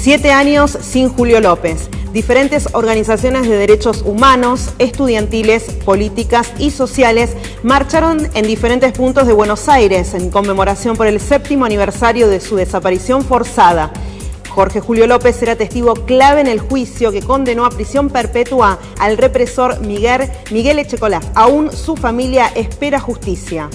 7 años sin Julio López. Diferentes organizaciones de derechos humanos, estudiantiles, políticas y sociales marcharon en diferentes puntos de Buenos Aires en conmemoración por el 7º aniversario de su desaparición forzada. Jorge Julio López era testigo clave en el juicio que condenó a prisión perpetua al represor Miguel Echecolás. Aún su familia espera justicia.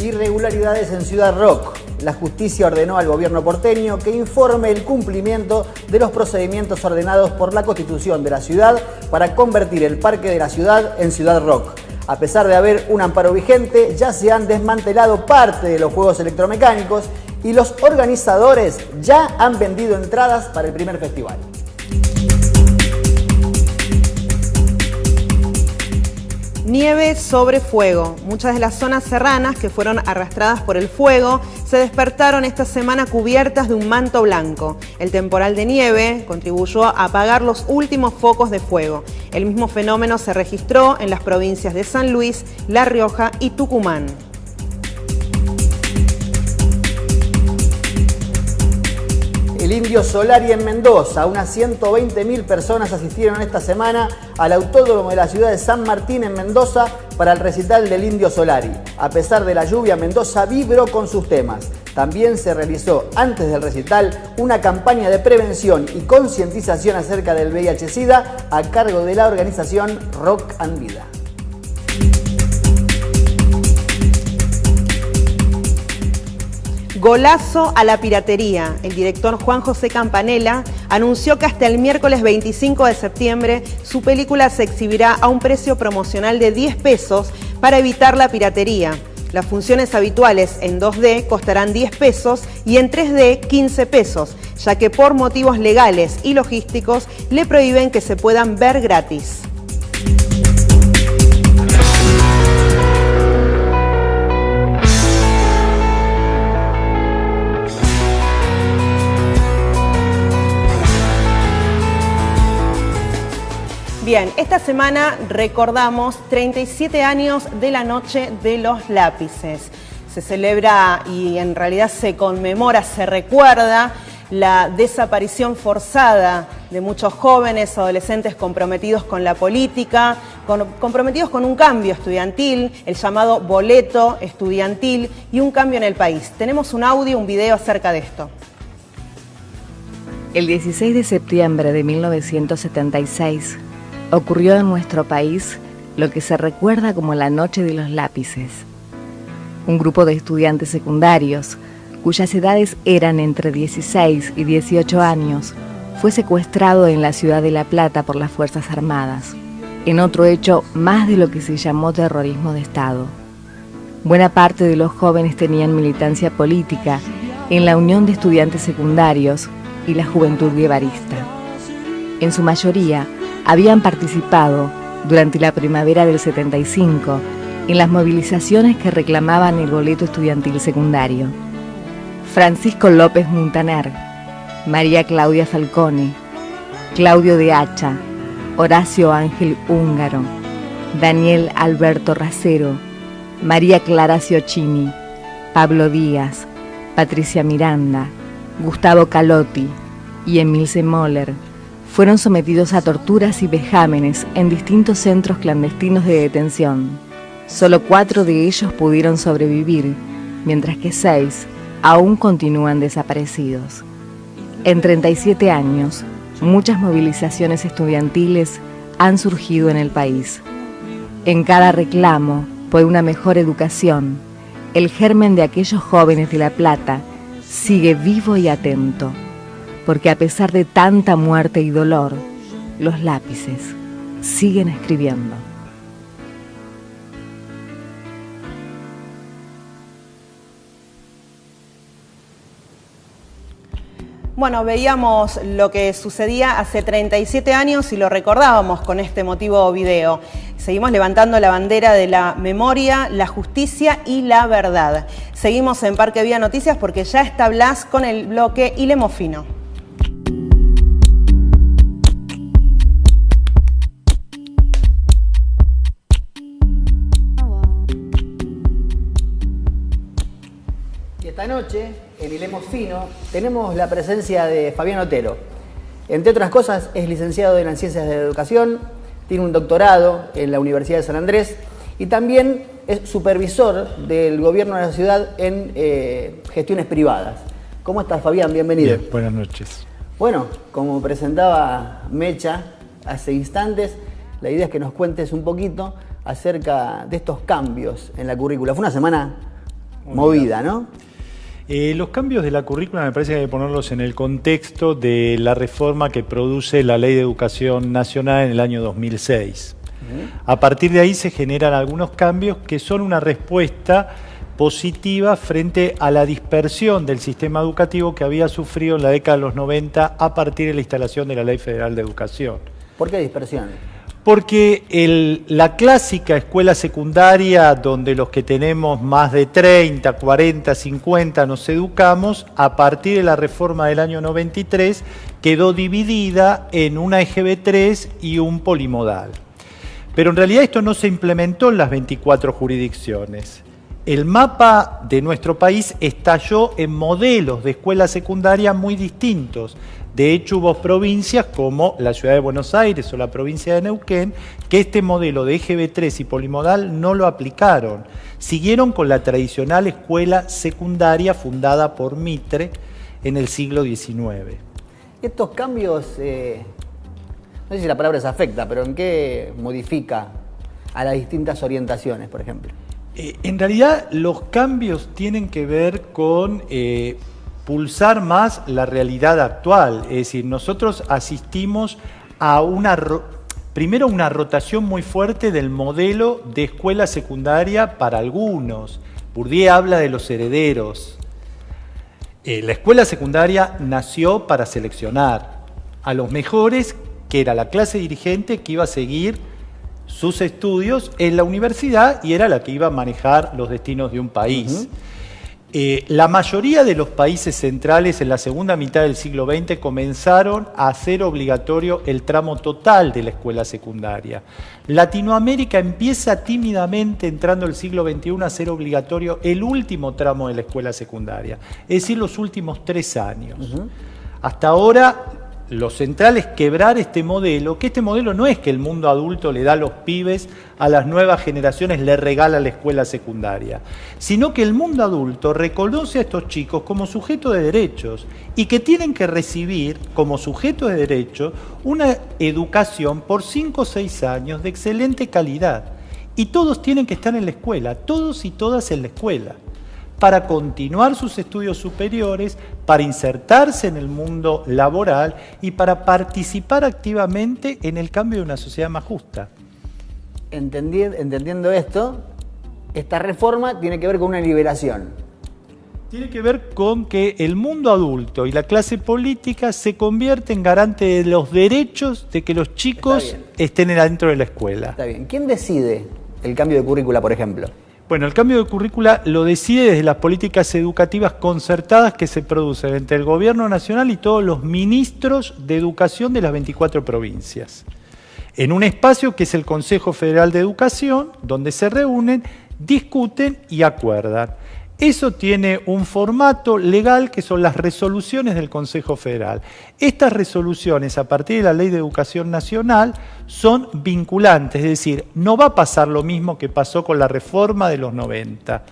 Irregularidades en Ciudad Rock. La justicia ordenó al gobierno porteño que informe el cumplimiento de los procedimientos ordenados por la Constitución de la ciudad para convertir el Parque de la Ciudad en Ciudad Rock. A pesar de haber un amparo vigente, ya se han desmantelado parte de los juegos electromecánicos y los organizadores ya han vendido entradas para el primer festival. Nieve sobre fuego. Muchas de las zonas serranas que fueron arrastradas por el fuego se despertaron esta semana cubiertas de un manto blanco. El temporal de nieve contribuyó a apagar los últimos focos de fuego. El mismo fenómeno se registró en las provincias de San Luis, La Rioja y Tucumán. El Indio Solari en Mendoza. Unas 120.000 personas asistieron esta semana al autódromo de la ciudad de San Martín en Mendoza para el recital del Indio Solari. A pesar de la lluvia, Mendoza vibró con sus temas. También se realizó antes del recital una campaña de prevención y concientización acerca del VIH-Sida a cargo de la organización Rock and Vida. Golazo a la piratería. El director Juan José Campanella anunció que hasta el miércoles 25 de septiembre su película se exhibirá a un precio promocional de 10 pesos para evitar la piratería. Las funciones habituales en 2D costarán 10 pesos y en 3D 15 pesos, ya que por motivos legales y logísticos le prohíben que se puedan ver gratis. Bien, esta semana recordamos 37 años de la Noche de los Lápices. Se celebra y en realidad se conmemora, se recuerda la desaparición forzada de muchos jóvenes, adolescentes comprometidos con la política, comprometidos con un cambio estudiantil, el llamado boleto estudiantil y un cambio en el país. Tenemos un audio, un video acerca de esto. El 16 de septiembre de 1976 ocurrió en nuestro país lo que se recuerda como la Noche de los Lápices. Un grupo de estudiantes secundarios, cuyas edades eran entre 16 y 18 años, fue secuestrado en la ciudad de La Plata por las Fuerzas Armadas, en otro hecho más de lo que se llamó terrorismo de Estado. Buena parte de los jóvenes tenían militancia política en la Unión de Estudiantes Secundarios y la Juventud Guevarista. En su mayoría, habían participado durante la primavera del 75 en las movilizaciones que reclamaban el boleto estudiantil secundario. Francisco López Muntaner, María Claudia Falcone, Claudio de Hacha, Horacio Ángel Húngaro, Daniel Alberto Racero, María Clara Ciocchini, Pablo Díaz, Patricia Miranda, Gustavo Calotti y Emilce Moller fueron sometidos a torturas y vejámenes en distintos centros clandestinos de detención. Solo 4 de ellos pudieron sobrevivir, mientras que 6 aún continúan desaparecidos. En 37 años, muchas movilizaciones estudiantiles han surgido en el país. En cada reclamo por una mejor educación, el germen de aquellos jóvenes de La Plata sigue vivo y atento, porque a pesar de tanta muerte y dolor, los lápices siguen escribiendo. Bueno, veíamos lo que sucedía hace 37 años y lo recordábamos con este emotivo video. Seguimos levantando la bandera de la memoria, la justicia y la verdad. Seguimos en Parque Vía Noticias porque ya está Blas con el bloque Hilemo Fino. Esta noche, en Hilemos Fino, tenemos la presencia de Fabián Otero. Entre otras cosas, es licenciado en las Ciencias de la Educación, tiene un doctorado en la Universidad de San Andrés y también es supervisor del gobierno de la ciudad en gestiones privadas. ¿Cómo estás, Fabián? Bienvenido. Bien, buenas noches. Bueno, como presentaba Mecha hace instantes, la idea es que nos cuentes un poquito acerca de estos cambios en la currícula. Fue una semana movida, ¿no? Los cambios de la currícula me parece que hay que ponerlos en el contexto de la reforma que produce la Ley de Educación Nacional en el año 2006. A partir de ahí se generan algunos cambios que son una respuesta positiva frente a la dispersión del sistema educativo que había sufrido en la década de los 90 a partir de la instalación de la Ley Federal de Educación. ¿Por qué dispersión? Porque la clásica escuela secundaria, donde los que tenemos más de 30, 40, 50 nos educamos, a partir de la reforma del año 93, quedó dividida en una EGB3 y un polimodal. Pero en realidad esto no se implementó en las 24 jurisdicciones. El mapa de nuestro país estalló en modelos de escuela secundaria muy distintos. De hecho, hubo provincias como la Ciudad de Buenos Aires o la provincia de Neuquén que este modelo de EGB3 y polimodal no lo aplicaron. Siguieron con la tradicional escuela secundaria fundada por Mitre en el siglo XIX. Estos cambios, no sé si la palabra se afecta, pero ¿en qué modifica a las distintas orientaciones, por ejemplo? En realidad, los cambios tienen que ver con pulsar más la realidad actual. Es decir, nosotros asistimos a primero una rotación muy fuerte del modelo de escuela secundaria para algunos. Bourdieu habla de los herederos. La escuela secundaria nació para seleccionar a los mejores, que era la clase dirigente que iba a seguir sus estudios en la universidad y era la que iba a manejar los destinos de un país. La mayoría de los países centrales en la segunda mitad del siglo XX comenzaron a hacer obligatorio el tramo total de la escuela secundaria. Latinoamérica empieza tímidamente, entrando el siglo XXI, a hacer obligatorio el último tramo de la escuela secundaria, es decir, los últimos 3 años. Hasta ahora, lo central es quebrar este modelo, que este modelo no es que el mundo adulto le da a los pibes, a las nuevas generaciones le regala la escuela secundaria, sino que el mundo adulto reconoce a estos chicos como sujetos de derechos y que tienen que recibir como sujetos de derechos una educación por 5 o 6 años de excelente calidad. Y todos tienen que estar en la escuela, todos y todas en la escuela, para continuar sus estudios superiores, para insertarse en el mundo laboral y para participar activamente en el cambio de una sociedad más justa. Entendiendo esto, esta reforma tiene que ver con una liberación. Tiene que ver con que el mundo adulto y la clase política se convierten en garante de los derechos de que los chicos estén dentro de la escuela. Está bien. ¿Quién decide el cambio de currícula, por ejemplo? Bueno, el cambio de currícula lo decide desde las políticas educativas concertadas que se producen entre el Gobierno Nacional y todos los ministros de educación de las 24 provincias. En un espacio que es el Consejo Federal de Educación, donde se reúnen, discuten y acuerdan. Eso tiene un formato legal que son las resoluciones del Consejo Federal. Estas resoluciones, a partir de la Ley de Educación Nacional, son vinculantes, es decir, no va a pasar lo mismo que pasó con la reforma de los 90,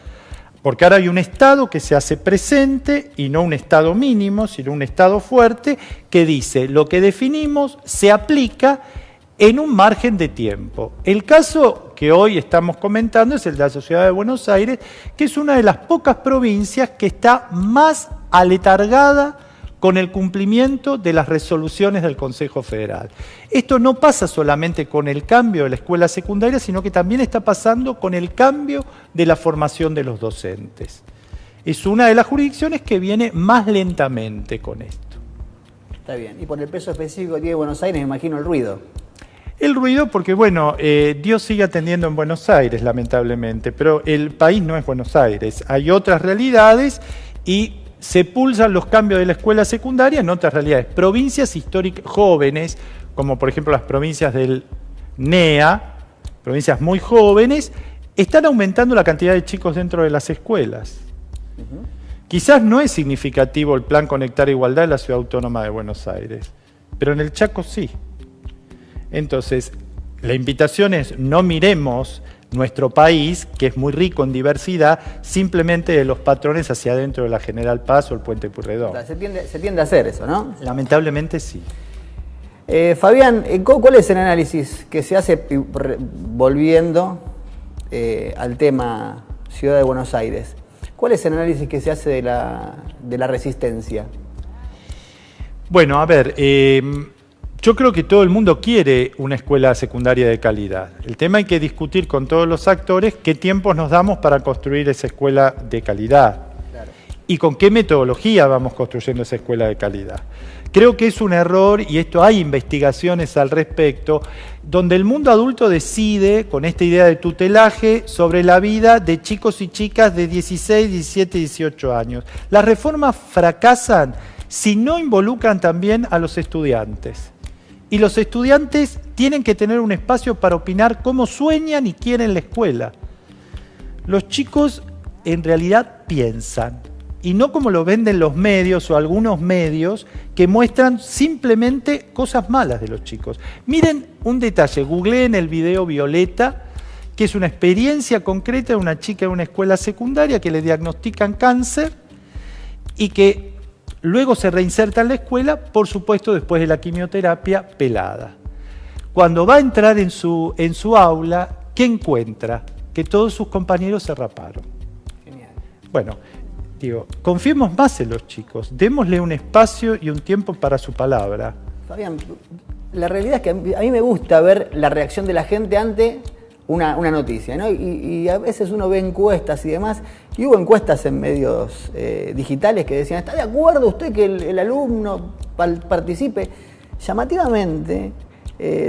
porque ahora hay un Estado que se hace presente, y no un Estado mínimo, sino un Estado fuerte, que dice, lo que definimos se aplica en un margen de tiempo. El caso que hoy estamos comentando es el de la Ciudad de Buenos Aires, que es una de las pocas provincias que está más aletargada con el cumplimiento de las resoluciones del Consejo Federal. Esto no pasa solamente con el cambio de la escuela secundaria, sino que también está pasando con el cambio de la formación de los docentes. Es una de las jurisdicciones que viene más lentamente con esto. Está bien. Y por el peso específico que tiene Buenos Aires, me imagino el ruido. El ruido porque, bueno, Dios sigue atendiendo en Buenos Aires, lamentablemente, pero el país no es Buenos Aires. Hay otras realidades y se pulsan los cambios de la escuela secundaria en otras realidades. Provincias históricas jóvenes, como por ejemplo las provincias del NEA, provincias muy jóvenes, están aumentando la cantidad de chicos dentro de las escuelas. Quizás no es significativo el plan Conectar Igualdad en la Ciudad Autónoma de Buenos Aires, pero en el Chaco sí. Entonces, la invitación es no miremos nuestro país, que es muy rico en diversidad, simplemente de los patrones hacia adentro de la General Paz o el Puente Pueyrredón. Se tiende a hacer eso, ¿no? Lamentablemente sí. Fabián, ¿cuál es el análisis que se hace volviendo al tema Ciudad de Buenos Aires? ¿Cuál es el análisis que se hace de la resistencia? Bueno, a ver, yo creo que todo el mundo quiere una escuela secundaria de calidad. El tema hay que discutir con todos los actores qué tiempos nos damos para construir esa escuela de calidad. Claro. Y con qué metodología vamos construyendo esa escuela de calidad. Creo que es un error, y esto hay investigaciones al respecto, donde el mundo adulto decide, con esta idea de tutelaje, sobre la vida de chicos y chicas de 16, 17, 18 años. Las reformas fracasan si no involucran también a los estudiantes. Y los estudiantes tienen que tener un espacio para opinar cómo sueñan y quieren la escuela. Los chicos en realidad piensan, y no como lo venden los medios o algunos medios que muestran simplemente cosas malas de los chicos. Miren un detalle, googleen el video Violeta, que es una experiencia concreta de una chica en una escuela secundaria que le diagnostican cáncer y que luego se reinserta en la escuela, por supuesto después de la quimioterapia, pelada. Cuando va a entrar en su aula, ¿qué encuentra? Que todos sus compañeros se raparon. Genial. Bueno, digo, confiemos más en los chicos, démosle un espacio y un tiempo para su palabra. Fabián, la realidad es que a mí me gusta ver la reacción de la gente ante una noticia, ¿no? Y a veces uno ve encuestas y demás, y hubo encuestas en medios digitales que decían, ¿está de acuerdo usted que el alumno participe? Llamativamente,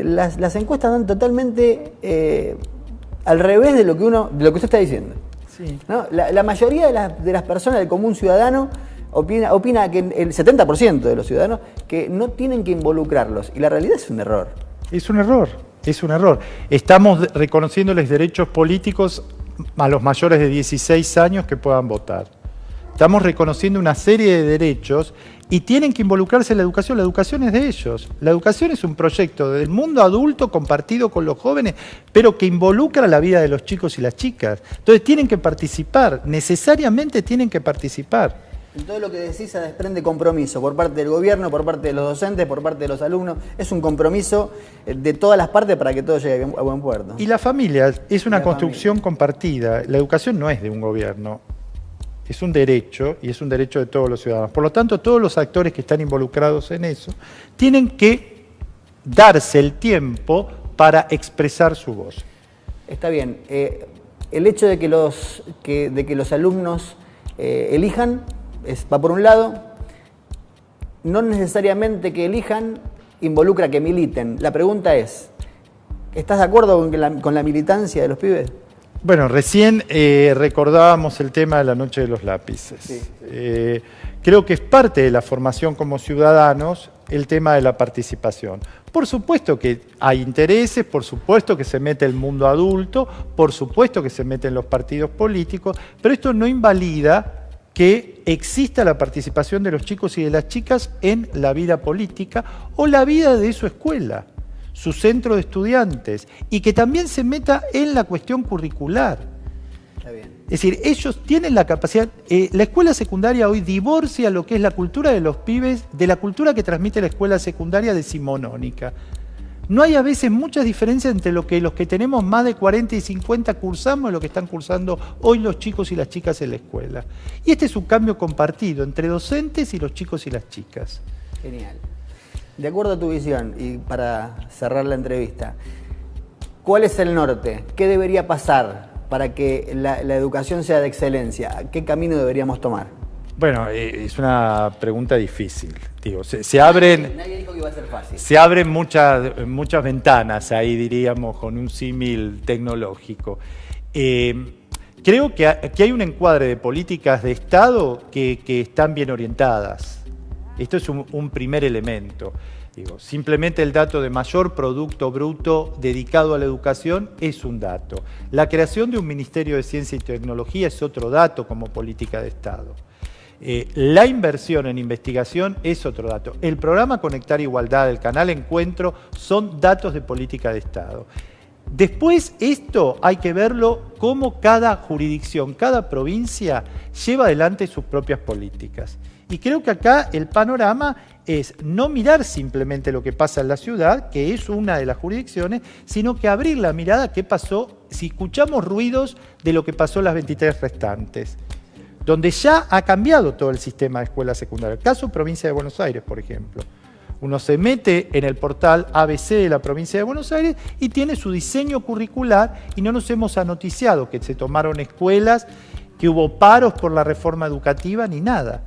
las encuestas dan totalmente al revés de lo que usted está diciendo. Sí. ¿No? La mayoría de las personas, del común ciudadano, opina que el 70% de los ciudadanos que no tienen que involucrarlos. Y la realidad es un error. Es un error, es un error. Estamos reconociéndoles derechos políticos a los mayores de 16 años que puedan votar. Estamos reconociendo una serie de derechos y tienen que involucrarse en la educación. La educación es de ellos. La educación es un proyecto del mundo adulto compartido con los jóvenes, pero que involucra la vida de los chicos y las chicas. Entonces tienen que participar, necesariamente tienen que participar. En todo lo que decís se desprende compromiso por parte del gobierno, por parte de los docentes, por parte de los alumnos. Es un compromiso de todas las partes para que todo llegue a buen puerto. Y la familia es una construcción compartida. La educación no es de un gobierno. Es un derecho y es un derecho de todos los ciudadanos. Por lo tanto, todos los actores que están involucrados en eso tienen que darse el tiempo para expresar su voz. Está bien. El hecho de que los alumnos elijan va por un lado. No necesariamente que elijan involucra que militen. La pregunta es, ¿estás de acuerdo con la militancia de los pibes? Bueno, recién recordábamos el tema de la Noche de los Lápices. Sí. Creo que es parte de la formación como ciudadanos el tema de la participación. Por supuesto que hay intereses, por supuesto que se mete el mundo adulto, por supuesto que se meten los partidos políticos, pero esto no invalida que exista la participación de los chicos y de las chicas en la vida política o la vida de su escuela, su centro de estudiantes, y que también se meta en la cuestión curricular. Está bien. Es decir, ellos tienen la capacidad. La escuela secundaria hoy divorcia lo que es la cultura de los pibes de la cultura que transmite la escuela secundaria decimonónica. No hay a veces muchas diferencias entre lo que los que tenemos más de 40 y 50 cursamos y lo que están cursando hoy los chicos y las chicas en la escuela. Y este es un cambio compartido entre docentes y los chicos y las chicas. Genial. De acuerdo a tu visión, y para cerrar la entrevista, ¿cuál es el norte? ¿Qué debería pasar para que la educación sea de excelencia? ¿Qué camino deberíamos tomar? Bueno, es una pregunta difícil. Digo, se abren. Nadie dijo que iba a ser fácil. Se abren muchas ventanas ahí, diríamos, con un símil tecnológico. Creo que aquí hay un encuadre de políticas de Estado que están bien orientadas. Esto es un primer elemento. Digo, simplemente el dato de mayor Producto Bruto dedicado a la educación es un dato. La creación de un Ministerio de Ciencia y Tecnología es otro dato como política de Estado. La inversión en investigación es otro dato. El programa Conectar Igualdad, el canal Encuentro, son datos de política de Estado. Después, esto hay que verlo cómo cada jurisdicción, cada provincia lleva adelante sus propias políticas. Y creo que acá el panorama es no mirar simplemente lo que pasa en la ciudad, que es una de las jurisdicciones, sino que abrir la mirada a qué pasó, si escuchamos ruidos de lo que pasó en las 23 restantes, donde ya ha cambiado todo el sistema de escuelas secundarias. El caso Provincia de Buenos Aires, por ejemplo. Uno se mete en el portal ABC de la Provincia de Buenos Aires y tiene su diseño curricular y no nos hemos anoticiado que se tomaron escuelas, que hubo paros por la reforma educativa, ni nada.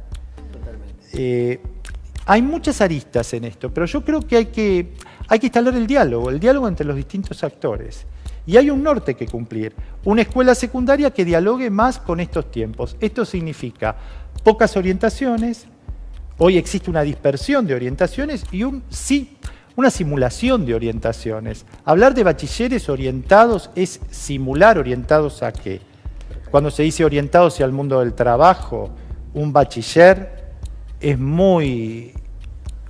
Hay muchas aristas en esto, pero yo creo que hay que instalar el diálogo entre los distintos actores. Y hay un norte que cumplir, una escuela secundaria que dialogue más con estos tiempos. Esto significa pocas orientaciones. Hoy existe una dispersión de orientaciones y una simulación de orientaciones. Hablar de bachilleres orientados es simular orientados a qué. Cuando se dice orientados hacia el mundo del trabajo, un bachiller es muy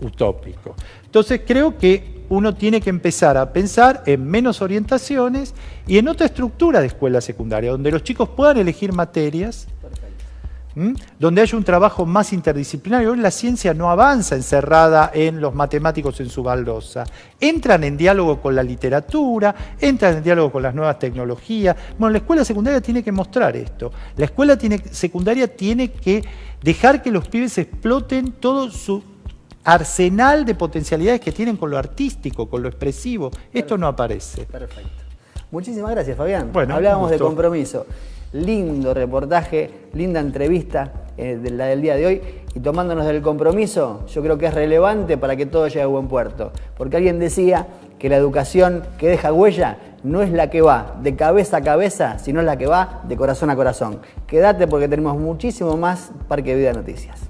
utópico. Entonces creo que uno tiene que empezar a pensar en menos orientaciones y en otra estructura de escuela secundaria, donde los chicos puedan elegir materias, donde haya un trabajo más interdisciplinario. Hoy la ciencia no avanza encerrada en los matemáticos en su baldosa. Entran en diálogo con la literatura, entran en diálogo con las nuevas tecnologías. Bueno, la escuela secundaria tiene que mostrar esto. La escuela secundaria tiene que dejar que los pibes exploten todo su arsenal de potencialidades que tienen con lo artístico, con lo expresivo. Esto no aparece. Perfecto. Muchísimas gracias, Fabián. Bueno, hablábamos de compromiso. Lindo reportaje, linda entrevista la del día de hoy, y tomándonos del compromiso, yo creo que es relevante para que todo llegue a buen puerto. Porque alguien decía que la educación que deja huella no es la que va de cabeza a cabeza, sino es la que va de corazón a corazón. Quédate porque tenemos muchísimo más Parque Vida Noticias.